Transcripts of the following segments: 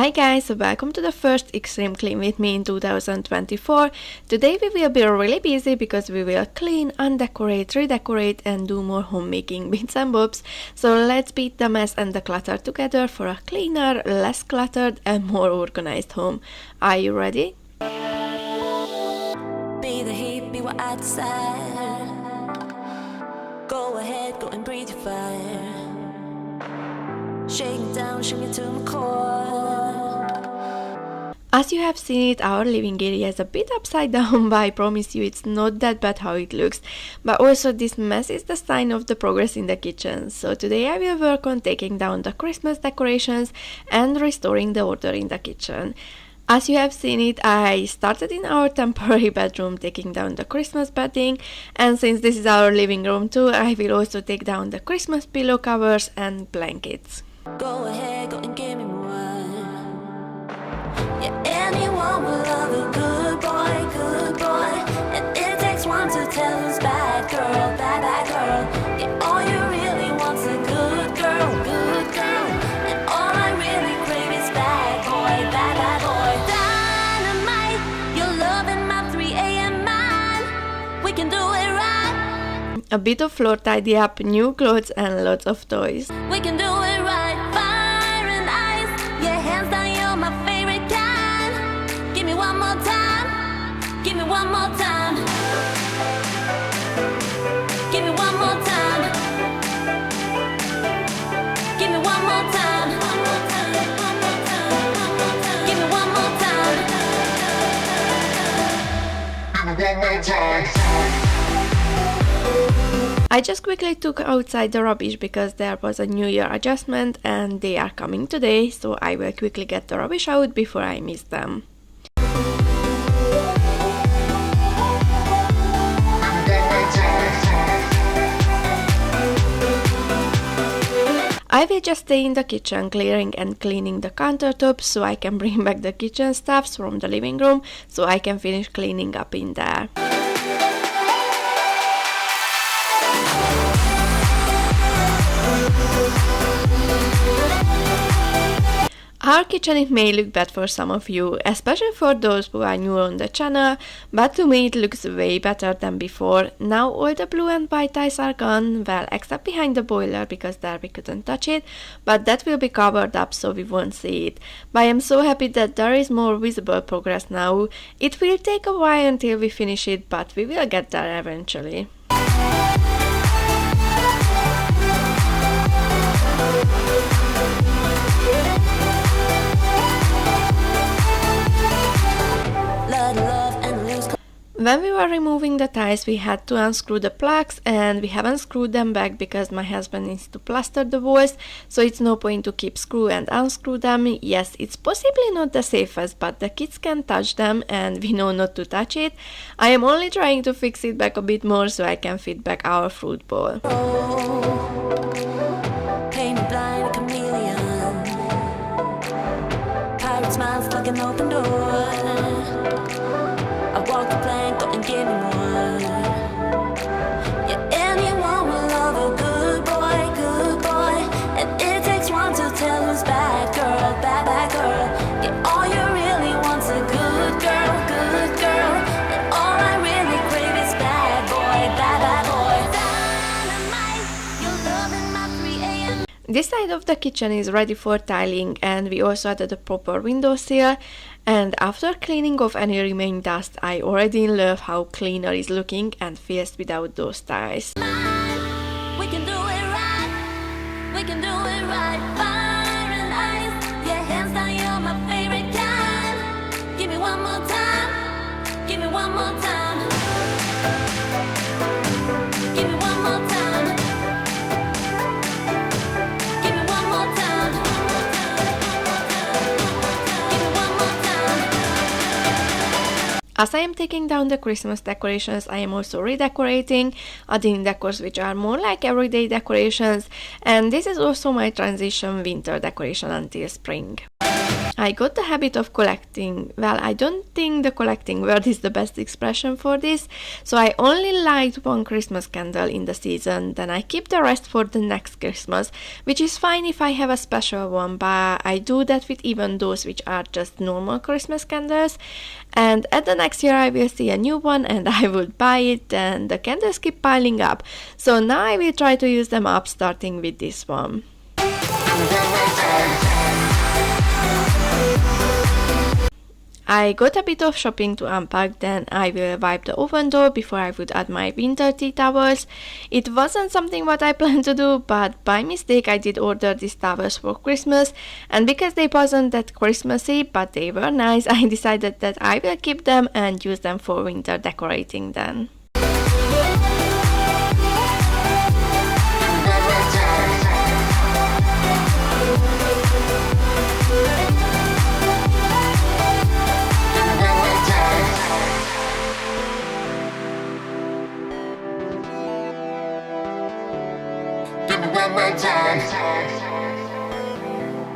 Hi guys, so welcome to the first extreme clean with me in 2024. Today we will be really busy because we will clean, undecorate, redecorate and do more homemaking bits and bobs. So let's beat the mess and the clutter together for a cleaner, less cluttered and more organized home. Are you ready? Be the heat, be what I desire. Go ahead, go and breathe your fire. Shake me down, shake me to my core. As you have seen it, our living area is a bit upside down, but I promise you it's not that bad how it looks. But also this mess is the sign of the progress in the kitchen. So today I will work on taking down the Christmas decorations and restoring the order in the kitchen. As you have seen it, I started in our temporary bedroom taking down the Christmas bedding, and since this is our living room too, I will also take down the Christmas pillow covers and blankets. Go ahead, go and give me more. Yeah, anyone will love a good boy. And it takes one to tell who's bad girl, bad girl. Yeah, all you really want's a good girl. And all I really crave is bad boy. Dynamite, you're loving my 3 a.m. mind. We can do it right. A bit of floor tidy up, new clothes and lots of toys. We can do it right. Fire and ice, yeah, hands down, you're my favorite kind. Give me one more time. Give me one more time. Give me one more time. Give me one more time. Give me one more time. I just quickly took outside the rubbish because there was a New Year adjustment and they are coming today, so I will quickly get the rubbish out before I miss them. I will just stay in the kitchen clearing and cleaning the countertops so I can bring back the kitchen stuffs from the living room so I can finish cleaning up in there. Our kitchen, it may look bad for some of you, especially for those who are new on the channel, but to me it looks way better than before. Now all the blue and white tiles are gone, well, except behind the boiler because there we couldn't touch it, but that will be covered up so we won't see it. But I am so happy that there is more visible progress now. It will take a while until we finish it, but we will get there eventually. When we were removing the tiles, we had to unscrew the plugs and we haven't screwed them back because my husband needs to plaster the walls, so it's no point to keep screw and unscrew them. Yes, it's possibly not the safest, but the kids can touch them and we know not to touch it. I am only trying to fix it back a bit more so I can fit back our fruit bowl. Paint me blind, a chameleon. Pirate smiles like an open door. I walk the plank, go and give me more. Yeah, anyone will love a good boy. And it takes one to tell who's bad girl, bad girl. Yeah, all you really want's a good girl. And all I really crave is bad boy. Dynamite, you're loving my 3 a.m. This side of the kitchen is ready for tiling and we also added a proper windowsill. And after cleaning off any remaining dust, I already love how cleaner is looking and feels without those tiles. We can do it right. We can do it right. Fire and ice. Yeah, hands down, you're my favorite kind. Give me one more time. Give me one more time. Give me one more time. Give me one more time. Give me one more time. As I am taking down the Christmas decorations, I am also redecorating, adding decors which are more like everyday decorations, and this is also my transition winter decoration until spring. I got the habit of collecting. Well, I don't think the collecting word is the best expression for this, so I only light one Christmas candle in the season, then I keep the rest for the next Christmas, which is fine if I have a special one, but I do that with even those which are just normal Christmas candles, and at the next year I will see a new one and I would buy it, and the candles keep piling up, so now I will try to use them up starting with this one. I got a bit of shopping to unpack, then I will wipe the oven door before I would add my winter tea towels. It wasn't something what I planned to do, but by mistake I did order these towels for Christmas, and because they wasn't that Christmassy but they were nice, I decided that I will keep them and use them for winter decorating then.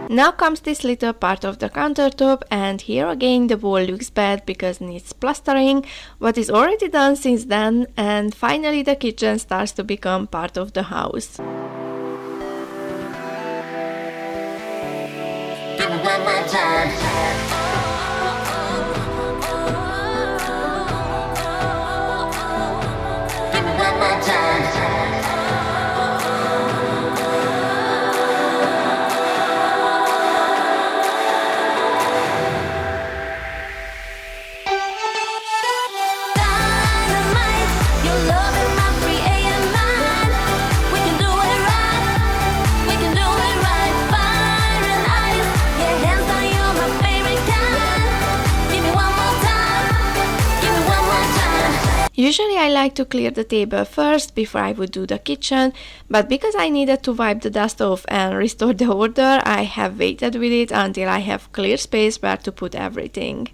Now comes this little part of the countertop, and here again the wall looks bad because it needs plastering, what is already done since then, and finally the kitchen starts to become part of the house. Usually I like to clear the table first before I would do the kitchen, but because I needed to wipe the dust off and restore the order, I have waited with it until I have clear space where to put everything.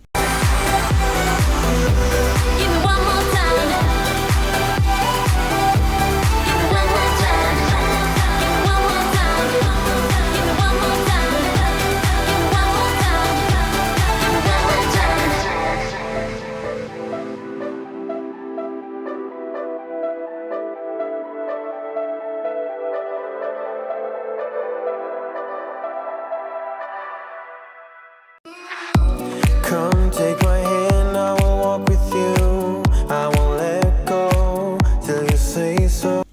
Come take my hand, I will walk with you. I won't let go till you say so.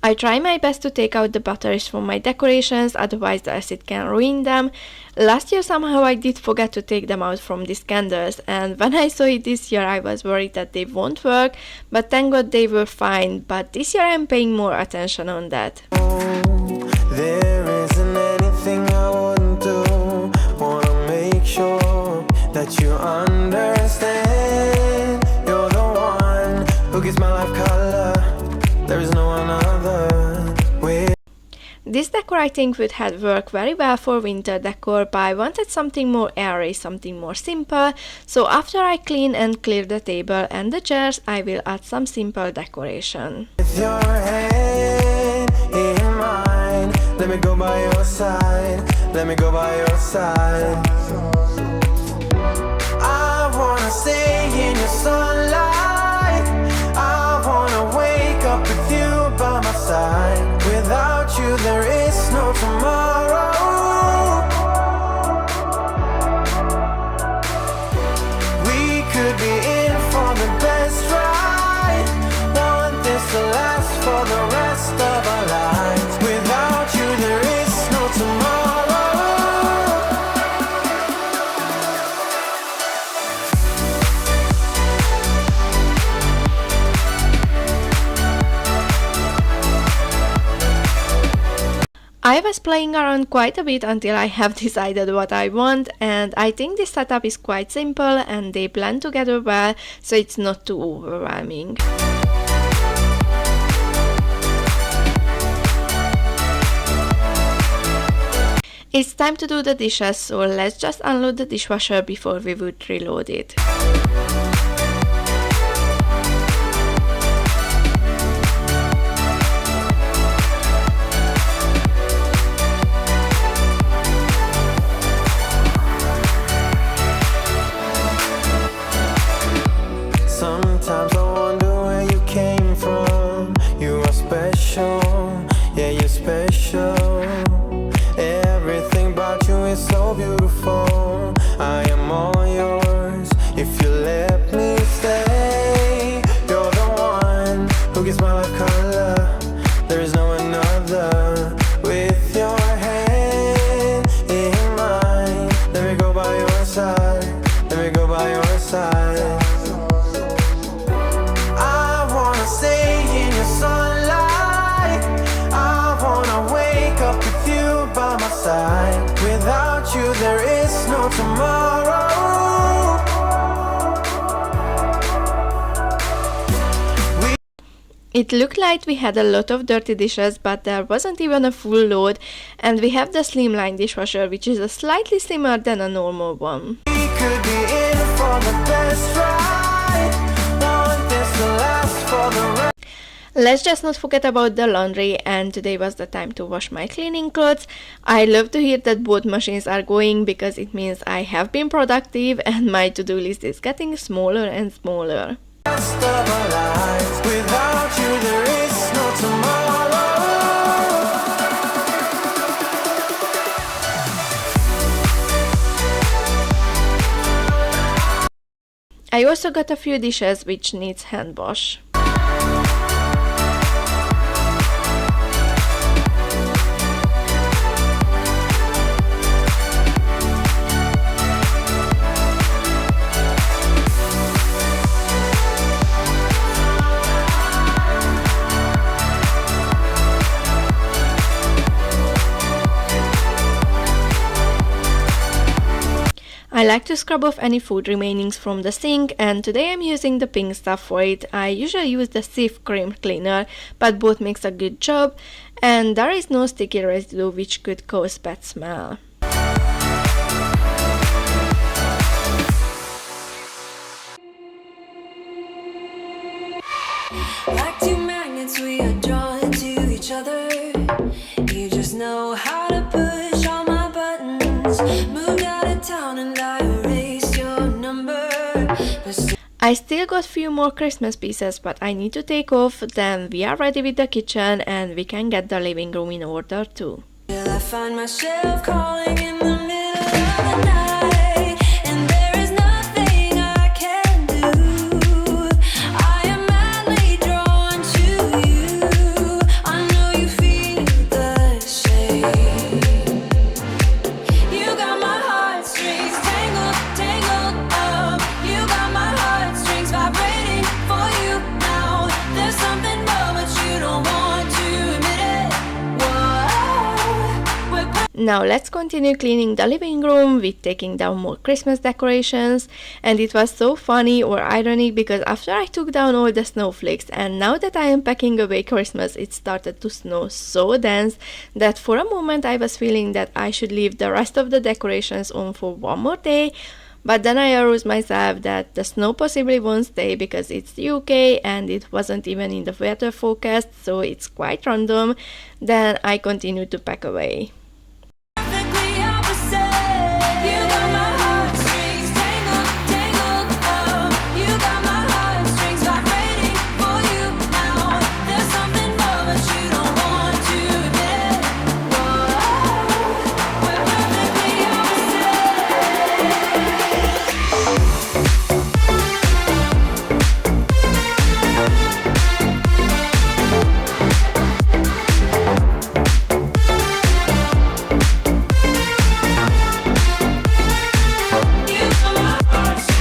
I try my best to take out the batteries from my decorations, otherwise the acid can ruin them. Last year somehow I did forget to take them out from these candles, and when I saw it this year I was worried that they won't work, but thank God they were fine. But this year I'm paying more attention on that. There isn't anything I wouldn't do. Wanna make sure that you understand. You're the one who gives my life color. There is no one other. This decorating would have worked very well for winter decor, but I wanted something more airy, something more simple, so after I clean and clear the table and the chairs, I will add some simple decoration. With your hand in mine, let me go by your side. Let me go by your side. I wanna stay in your sunlight. I wanna wake up with you by my side. Without you there is no tomorrow. We could be in for the best ride. Want this to last for the rest of our lives. Without you there is no tomorrow. I was playing around quite a bit until I have decided what I want, and I think this setup is quite simple and they blend together well, so it's not too overwhelming. It's time to do the dishes, so let's just unload the dishwasher before we would reload it. side. Let me go by your side. I wanna stay in your sunlight. I wanna wake up with you by my side. Without you there is no tomorrow. It looked like we had a lot of dirty dishes, but there wasn't even a full load, and we have the slimline dishwasher, which is a slightly slimmer than a normal one. We could be in for the best ride. Want this to last for the rest. Let's just not forget about the laundry, and today was the time to wash my cleaning clothes. I love to hear that both machines are going because it means I have been productive and my to-do list is getting smaller and smaller. Rest of our lives. Without you there is no tomorrow. I also got a few dishes which needs hand wash. I like to scrub off any food remainings from the sink, and today I'm using the pink stuff for it. I usually use the Cif cream cleaner, but both makes a good job, and there is no sticky residue which could cause bad smell. Like two magnets, we are drawn to each other. You just know how to push all my buttons. Moved out of town and I erased your number. I still got few more Christmas pieces, but I need to take off, then we are ready with the kitchen and we can get the living room in order too. Till I find myself calling in the middle of the night, and there is nothing I can do. I am madly drawn to you. I know you feel the same. You got my heartstrings tangled, tangled up. You got my heartstrings vibrating for you now. There's something more, but you don't want to admit it. Whoa, we're Now let's continue cleaning the living room with taking down more Christmas decorations, and it was so funny or ironic because after I took down all the snowflakes and now that I am packing away Christmas, it started to snow so dense that for a moment I was feeling that I should leave the rest of the decorations on for one more day, but then I aroused myself that the snow possibly won't stay because it's the UK and it wasn't even in the weather forecast, so it's quite random. Then I continued to pack away. perfectly opposite. You got my heartstrings tangled, tangled up. You got my heartstrings vibrating for you now. There's something more, but you don't want to admit. Whoa, we're perfectly opposite. You got my heartstrings.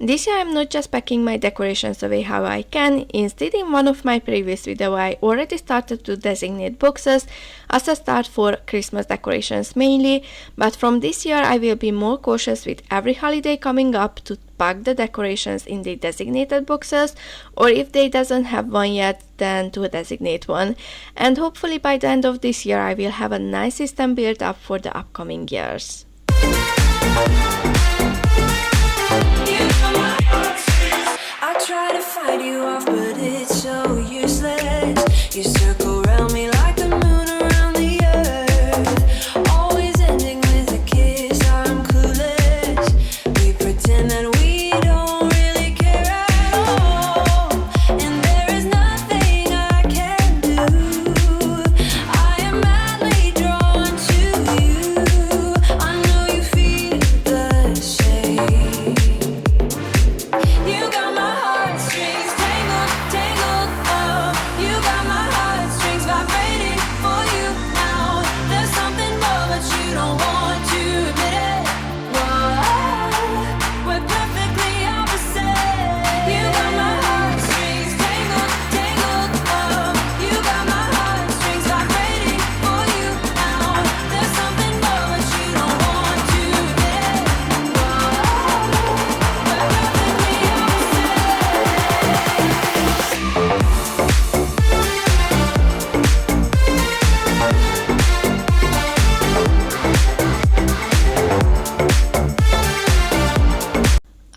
This year I'm not just packing my decorations away how I can, instead in one of my previous videos I already started to designate boxes as a start for Christmas decorations mainly, but from this year I will be more cautious with every holiday coming up to pack the decorations in the designated boxes, or if they doesn't have one yet then to designate one, and hopefully by the end of this year I will have a nice system built up for the upcoming years. You got my heartstrings. I try to fight you off, but it's so useless. You circle around me like the moon around the earth, always ending with a kiss. I'm clueless. We pretend that we don't really care at all, and there is nothing I can do. I am madly drawn to you. I know you feel the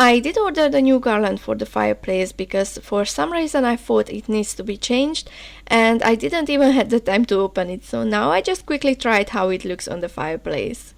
I did order the new garland for the fireplace because for some reason I thought it needs to be changed, and I didn't even have the time to open it, so now I just quickly tried how it looks on the fireplace.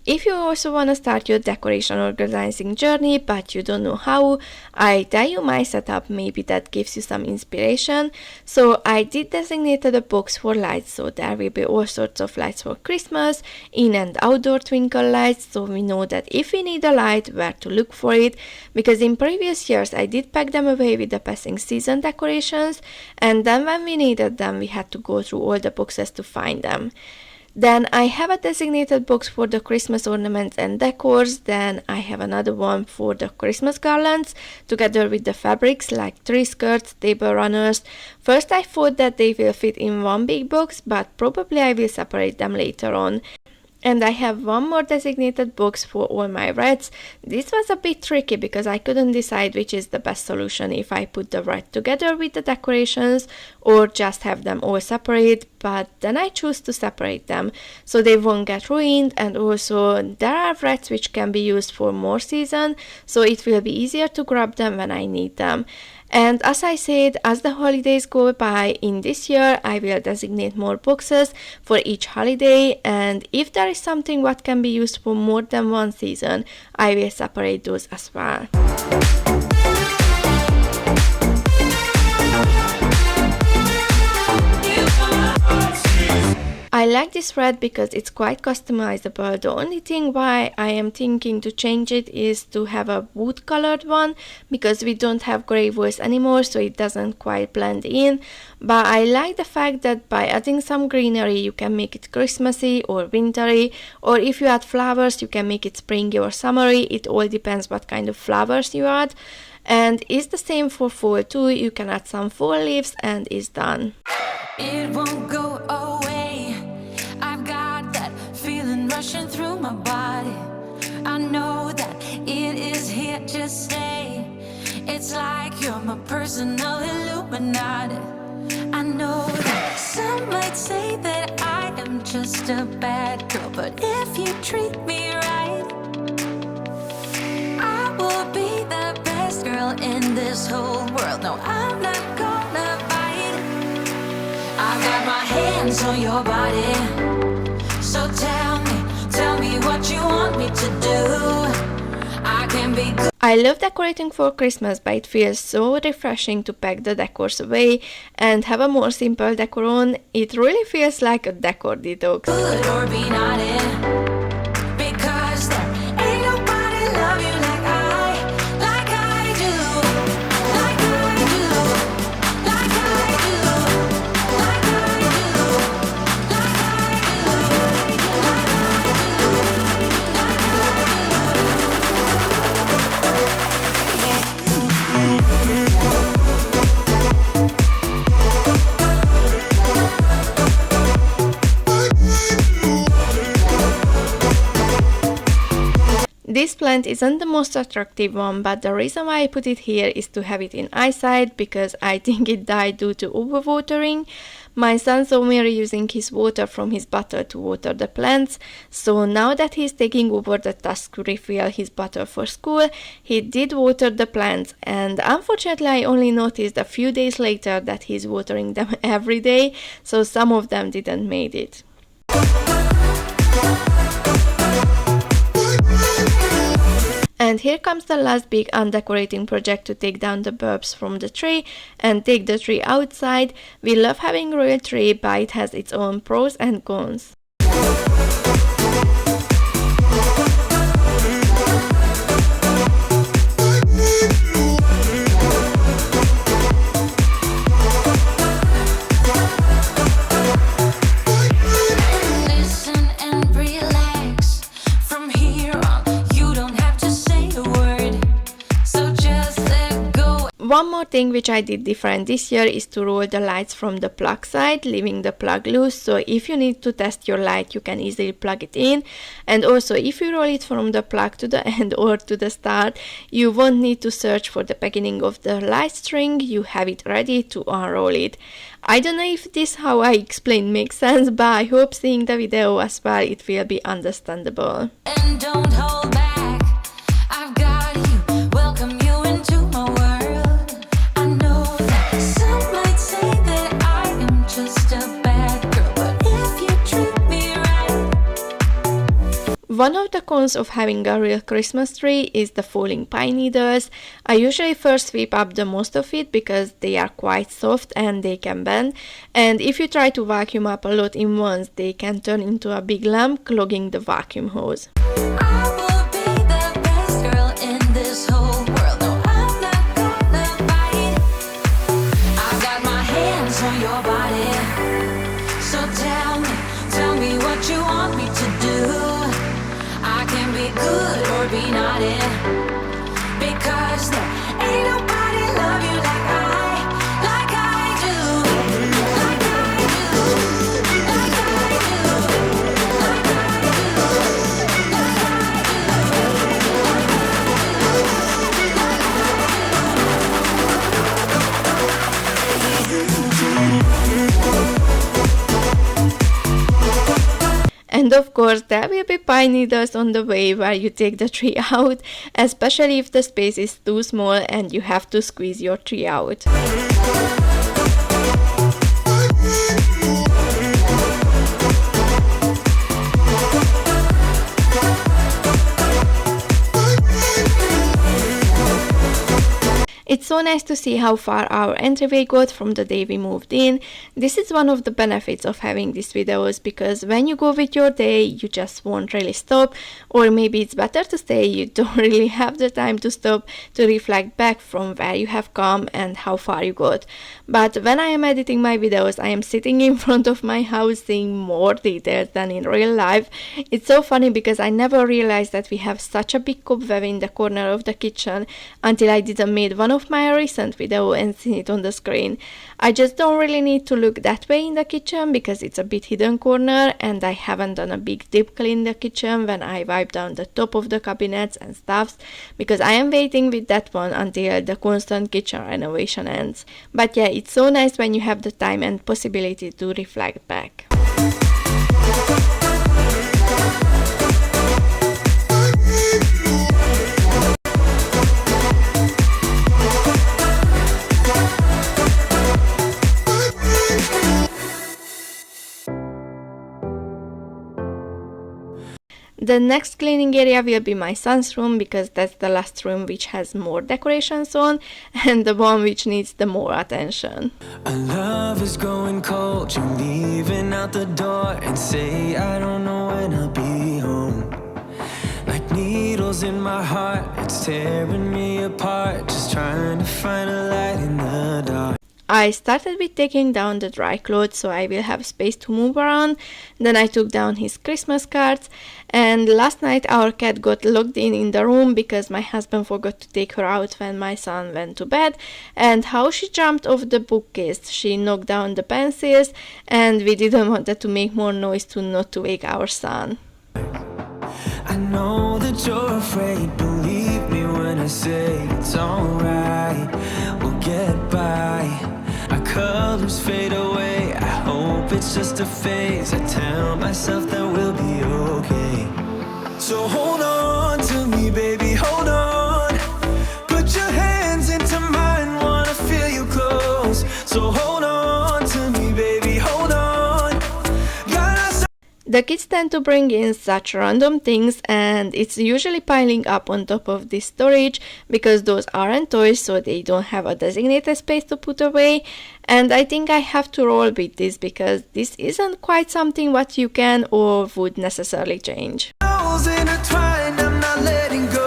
If you also want to start your decoration organizing journey but you don't know how, I tell you my setup, maybe that gives you some inspiration. So I did designate a box for lights, so there will be all sorts of lights for Christmas, in and outdoor twinkle lights, so we know that if we need a light, where to look for it, because in previous years I did pack them away with the passing season decorations, and then when we needed them we had to go through all the boxes to find them. Then I have a designated box for the Christmas ornaments and decors. Then I have another one for the Christmas garlands, together with the fabrics like tree skirts, table runners. First I thought that they will fit in one big box, but probably I will separate them later on. And I have one more designated box for all my wreaths. This was a bit tricky because I couldn't decide which is the best solution, if I put the wreath together with the decorations or just have them all separate, but then I choose to separate them so they won't get ruined, and also there are wreaths which can be used for more season, so it will be easier to grab them when I need them. And as I said, as the holidays go by in this year, I will designate more boxes for each holiday, and if there is something what can be used for more than one season, I will separate those as well. I like this red because it's quite customizable. The only thing why I am thinking to change it is to have a wood colored one, because we don't have gray walls anymore, so it doesn't quite blend in. But I like the fact that by adding some greenery you can make it Christmassy or wintry, or if you add flowers you can make it springy or summery. It all depends what kind of flowers you add. And it's the same for fall too. You can add some fall leaves and it's done. It won't go away. I've got that feeling rushing through my body. I know that it is here to stay. It's like you're my personal Illuminati. I know that some might say that I am just a bad girl, but if you treat me right, I will be the best girl in this whole world. No, I'm not gonna bite. I got my hands on your body, so tell me what you want me to do. I can be good. I love decorating for Christmas, but it feels so refreshing to pack the decors away and have a more simple decor on. It really feels like a decor detox. Good or be naughty, because there ain't nobody love you like I do, like I do, like I do, like I do, like I do, This plant isn't the most attractive one, but the reason why I put it here is to have it in eyesight, because I think it died due to overwatering. My son saw me reusing his water from his bottle to water the plants, so now that he's taking over the task to refill his bottle for school, he did water the plants, and unfortunately I only noticed a few days later that he's watering them every day, so some of them didn't make it. And here comes the last big undecorating project to take down the bulbs from the tree and take the tree outside. We love having a real tree, but it has its own pros and cons. one more thing which I did different this year is to roll the lights from the plug side, leaving the plug loose. So if you need to test your light, you can easily plug it in. And also if you roll it from the plug to the end or to the start, you won't need to search for the beginning of the light string. You have it ready to unroll it. I don't know if this how I explain makes sense, but I hope seeing the video as well it will be understandable. And don't hold back. I've got you. Welcome you into my world. I know that some might say that I am just a bad girl, but if you treat me right. One of the cons of having a real Christmas tree is the falling pine needles. I usually first sweep up the most of it because they are quite soft and they can bend, and if you try to vacuum up a lot in once, they can turn into a big lump, clogging the vacuum hose. I will be the best girl in this whole world. No, I'm not gonna fight. I've got my hands on your body. So tell me what you want me to do. I can be good or be naughty, because there ain't nobody love you like I do. Like I do. Like I do. Like I do. And of course there will be pine needles on the way where you take the tree out, especially if the space is too small and you have to squeeze your tree out. It's so nice to see how far our entryway got from the day we moved in. This is one of the benefits of having these videos, because when you go with your day, you just won't really stop, or maybe it's better to say you don't really have the time to stop to reflect back from where you have come and how far you got. But when I am editing my videos, I am sitting in front of my house seeing more details than in real life. It's so funny because I never realized that we have such a big cobweb in the corner of the kitchen until I didn't made one of my recent video and seen it on the screen. I just don't really need to look that way in the kitchen because it's a bit hidden corner, and I haven't done a big deep clean in the kitchen when I wipe down the top of the cabinets and stuffs, because I am waiting with that one until the constant kitchen renovation ends. But yeah, it's so nice when you have the time and possibility to reflect back. The next cleaning area will be my son's room, because that's the last room which has more decorations on and the one which needs the more attention. Our love is growing cold. You're leaving out the door and say I don't know when I'll be home. Like needles in my heart, it's tearing me apart. Just trying to find a light in the dark. I started with taking down the dry clothes so I will have space to move around. Then I took down his Christmas cards, and last night our cat got locked in the room because my husband forgot to take her out when my son went to bed, and how she jumped off the bookcase. She knocked down the pencils, and we didn't want her to make more noise to not to wake our son. I know that you're afraid, believe me when I say it's alright, we'll get by. Our colors fade away, I hope it's just a phase. I tell myself that we'll be okay. So hold on to me, baby, hold on. Put your hands into mine, wanna feel you close. So hold on to me, baby, hold on. Gotta The kids tend to bring in such random things, and it's usually piling up on top of this storage because those aren't toys, so they don't have a designated space to put away. And I think I have to roll with this because this isn't quite something what you can or would necessarily change. intertwined, I'm not letting go.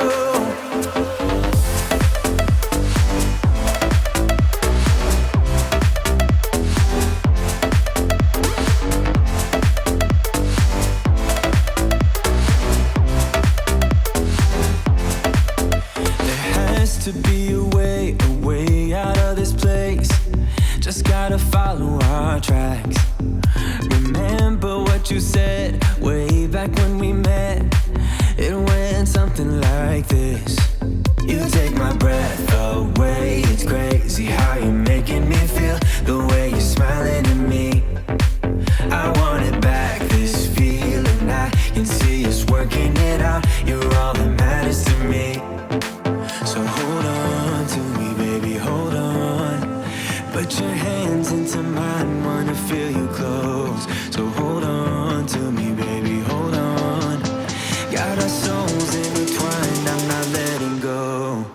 There has to be a way tracks. Remember what you said way back when we met. It went something like this. You take my breath away. It's crazy how you're making me feel. The way you're smiling at me, I want it back. This feeling, I can see us working it out. You're all that matters to me. So hold on to me, baby, hold on. Put your hands into mine, wanna feel you close. So hold on to me, baby, hold on. Got our souls intertwined, I'm not letting go.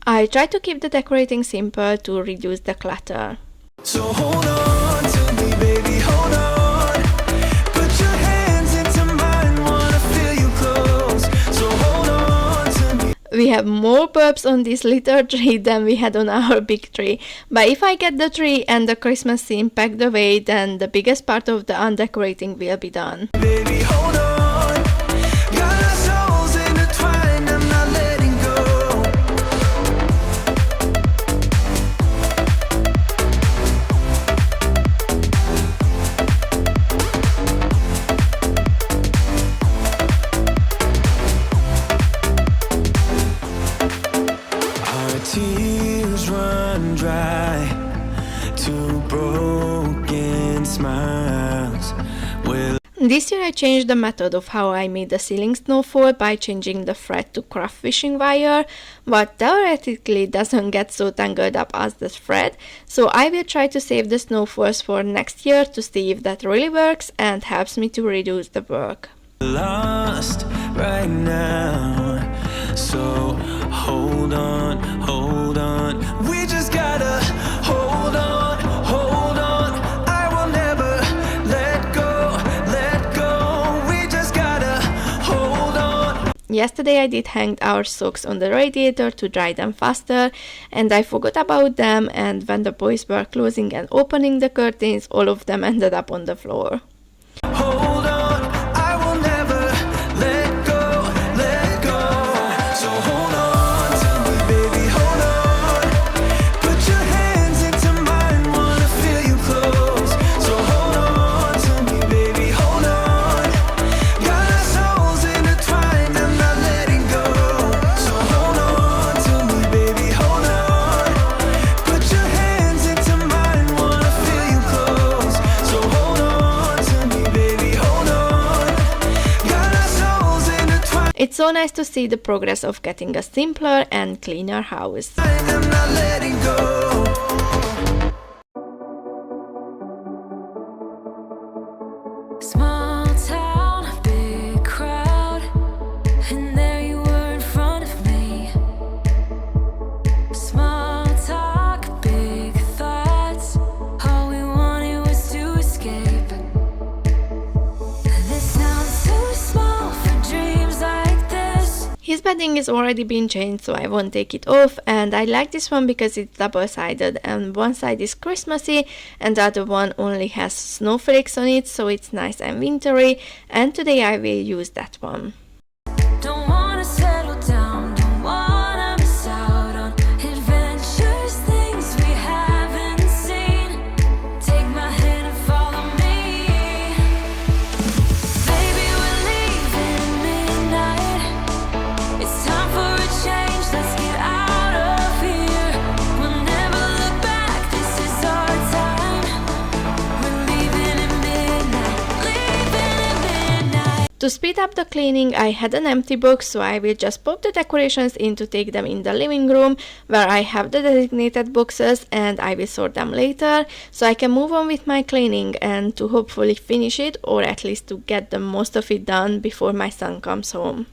I try to keep the decorating simple to reduce the clutter. So hold on to me, baby, hold on. Put your hands into mine, wanna feel you close. So hold on to me. We have more bulbs on this little tree than we had on our big tree. But if I get the tree and the Christmas theme packed away, then the biggest part of the undecorating will be done. Baby, hold on. Got our souls intertwined, I'm not letting go. Our tears run dry, two broken smiles. Will This year I changed the method of how I made the ceiling snowfall by changing the thread to craft fishing wire, but theoretically doesn't get so tangled up as the thread, so I will try to save the snowfalls for next year to see if that really works and helps me to reduce the work. lost right now. So hold on, hold on. We just gotta hold on, hold on. I will never let go, let go. We just gotta hold on. Yesterday I did hang our socks on the radiator to dry them faster, and I forgot about them, and when the boys were closing and opening the curtains, all of them ended up on the floor. Hold on, I will never let go, let go. So hold on to me, baby, hold on. Put your hands into mine, wanna feel you close. So hold on to me, baby, hold on. Got our souls intertwined, I'm not letting go. So hold on to me, baby, hold on. Put your hands into mine, wanna feel you close. So hold on to me, baby, hold on. Got our souls intertwined, It's so nice to see the progress of getting a simpler and cleaner house. I'm not letting go. Small town, big crowd, and there you were in front of me. Small talk, big thoughts, all we wanted was to escape. This sounds too small for dreams like this. His bedding is already been changed, so I won't take it off, and I like this one because it's double-sided, and one side is Christmassy and the other one only has snowflakes on it, so it's nice and wintry, and today I will use that one. Don't wanna settle down, don't wanna miss out on adventures, things we haven't seen. Take my hand and follow me. Baby, we're leaving at midnight. It's time for a change, let's get out of here. We'll never look back, this is our time. We're leaving at midnight, leaving at midnight. To speed up the cleaning, I had an empty box, so I will just pop the decorations in to take them in the living room, where I have the designated boxes, and I will sort them later, so I can move on with my cleaning and to hopefully finish it, or at least to get the most of it done before my son comes home.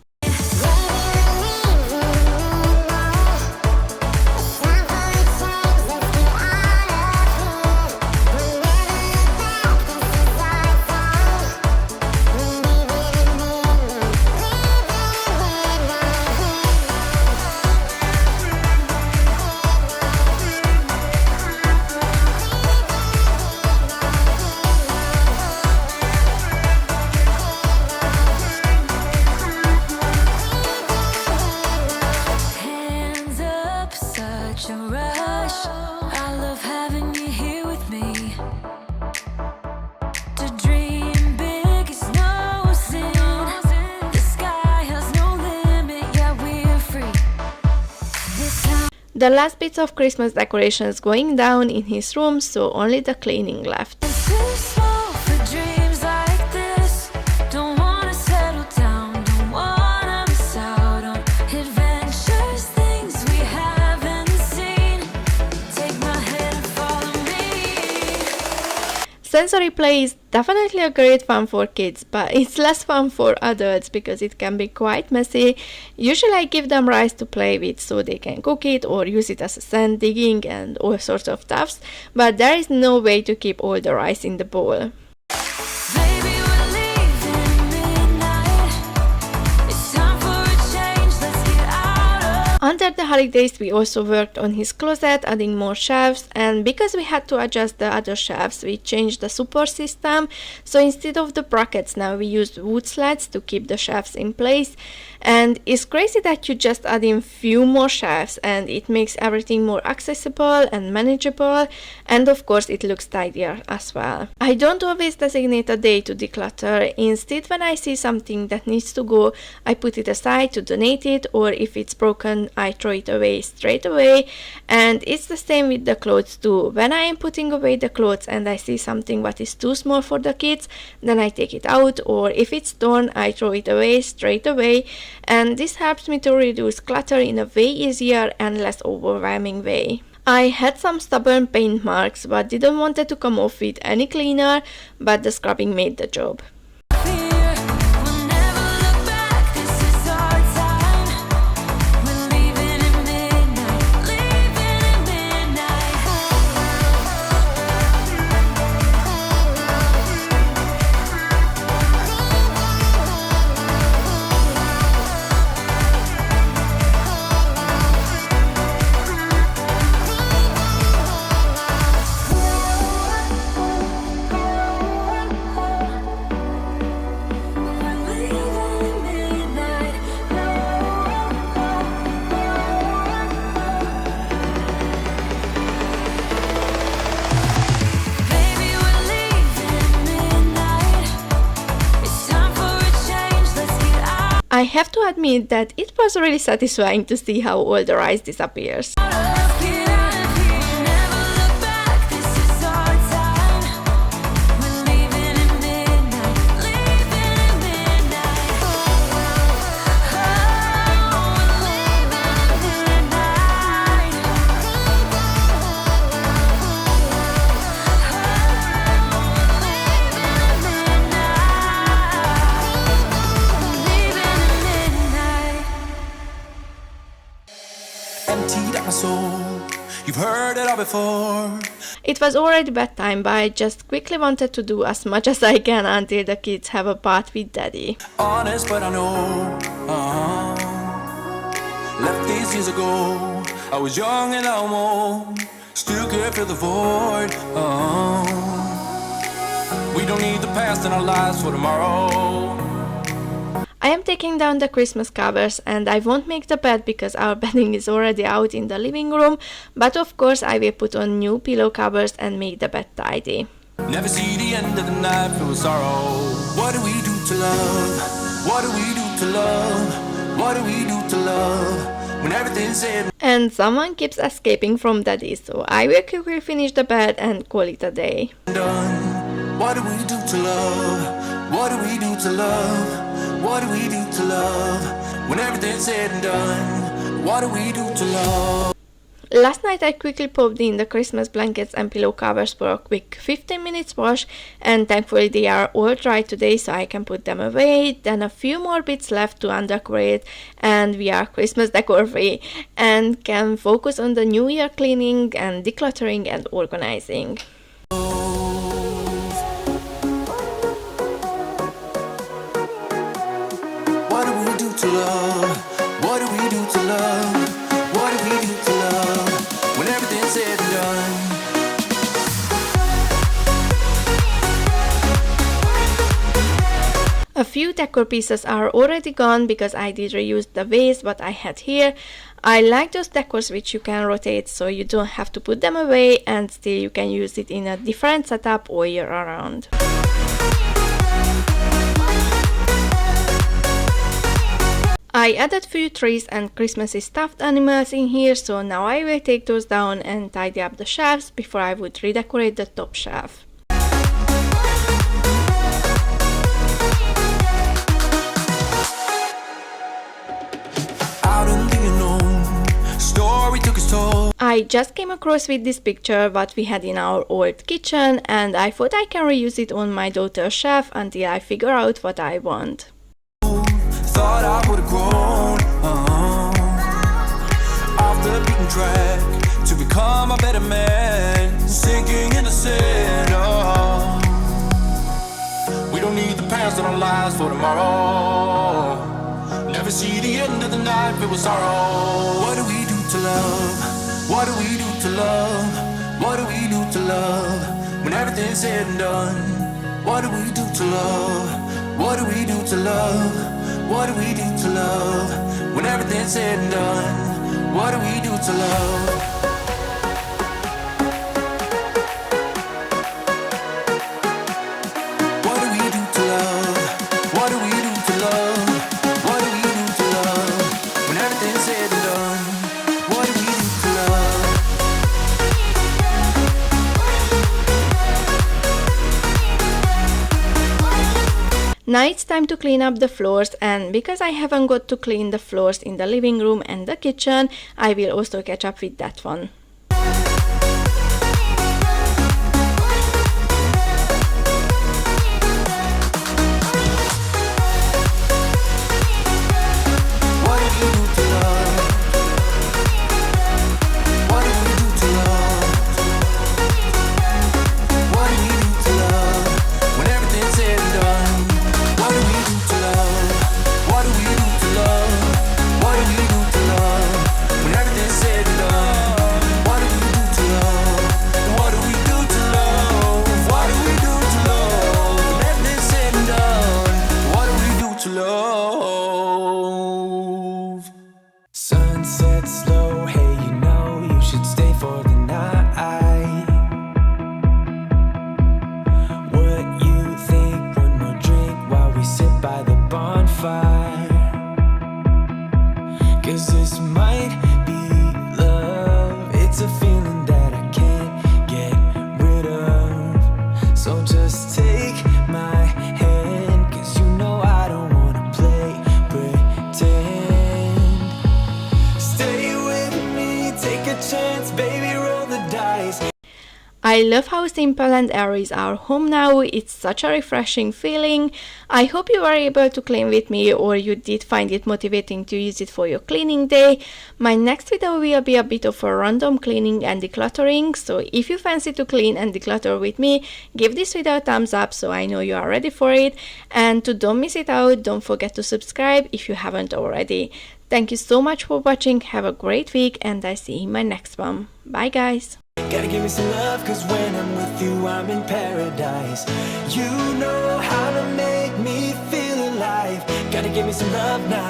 The last bits of Christmas decorations going down in his room, so only the cleaning left. Too small for dreams like this. Don't wanna settle down, don't wanna miss out on adventures, things we haven't seen. Take my hand and follow me. Sensory play is definitely a great fun for kids, but it's less fun for adults because it can be quite messy. Usually I give them rice to play with so they can cook it or use it as a sand digging and all sorts of stuffs, but there is no way to keep all the rice in the bowl. Baby, we're leaving midnight. It's time for a change, let's get out of. Under the holidays we also worked on his closet, adding more shelves, and because we had to adjust the other shelves we changed the support system, so instead of the brackets now we used wood slats to keep the shelves in place. And it's crazy that you just add in few more shelves and it makes everything more accessible and manageable, and of course it looks tidier as well. I don't always designate a day to declutter. Instead, when I see something that needs to go, I put it aside to donate it, or if it's broken I throw it away straight away. And it's the same with the clothes too. When I am putting away the clothes and I see something that is too small for the kids, then I take it out, or if it's torn I throw it away straight away. And this helps me to reduce clutter in a way easier and less overwhelming way. I had some stubborn paint marks but didn't want it to come off with any cleaner, but the scrubbing made the job. Fear, we'll never look back. This is our time. We're leaving at midnight. Leaving at midnight. I have to admit that it was really satisfying to see how all the rice disappears. Emptied out my soul. You've heard it all before. It was already bedtime, but I just quickly wanted to do as much as I can until the kids have a bath with daddy. Honest, but I know. Left these years ago. I was young and almost still could fill the void. We don't need the past in our lives for tomorrow. I am taking down the Christmas covers and I won't make the bed because our bedding is already out in the living room, but of course I will put on new pillow covers and make the bed tidy. Never see the end of the night filled with sorrow. What do we do to love? What do we do to love? What do we do to love? When everything's said And someone keeps escaping from daddy, so I will quickly finish the bed and call it a day. and done. What do we do to love? What do we do to love? What do we do to love? When everything's said and done. What do we do to love? Last night I quickly popped in the Christmas blankets and pillow covers for a quick 15 minutes wash, and thankfully they are all dry today so I can put them away. Then a few more bits left to undecorate and we are Christmas decor free and can focus on the new year cleaning and decluttering and organizing. What do we do to love? What do we do to love? What do we do to love? When everything's said and done. A few decor pieces are already gone because I did reuse the vase what I had here. I like those decors which you can rotate so you don't have to put them away and still you can use it in a different setup all year around. I added few trees and Christmassy stuffed animals in here, so now I will take those down and tidy up the shelves before I would redecorate the top shelf. Out in the unknown, story took its toll. I just came across with this picture what we had in our old kitchen, and I thought I can reuse it on my daughter's shelf until I figure out what I want. Thought I would have grown off the beaten track to become a better man, sinking in the sand. Oh. We don't need the past in our lives for tomorrow. Never see the end of the night filled with sorrow. What do we do to love? What do we do to love? What do we do to love when everything's said and done? What do we do to love? What do we do to love? What do we do to love when everything's said and done? What do we do to love? What do we do to love? What do we do to love? What do we do to love when everything's said and done? What do we do to love? Now it's time to clean up the floors, and because I haven't got to clean the floors in the living room and the kitchen, I will also catch up with that one. Sunset slow, hey, you know you should stay for the night. What you think? One more drink while we sit by the bonfire. 'Cause this might be love. It's a feeling that I can't get rid of. So just take my hand, 'cause you know I don't wanna play pretend. Stay with me, take a chance, baby, roll the dice. I love how simple and airy is our home now. It's such a refreshing feeling. I hope you were able to clean with me, or you did find it motivating to use it for your cleaning day. My next video will be a bit of a random cleaning and decluttering, so if you fancy to clean and declutter with me, give this video a thumbs up so I know you are ready for it. And to don't miss it out, don't forget to subscribe if you haven't already. Thank you so much for watching, have a great week, and I see you in my next one. Bye guys! Gotta give me some love, 'cause when I'm with you, I'm in paradise. You know how to make me feel alive. Gotta give me some love now.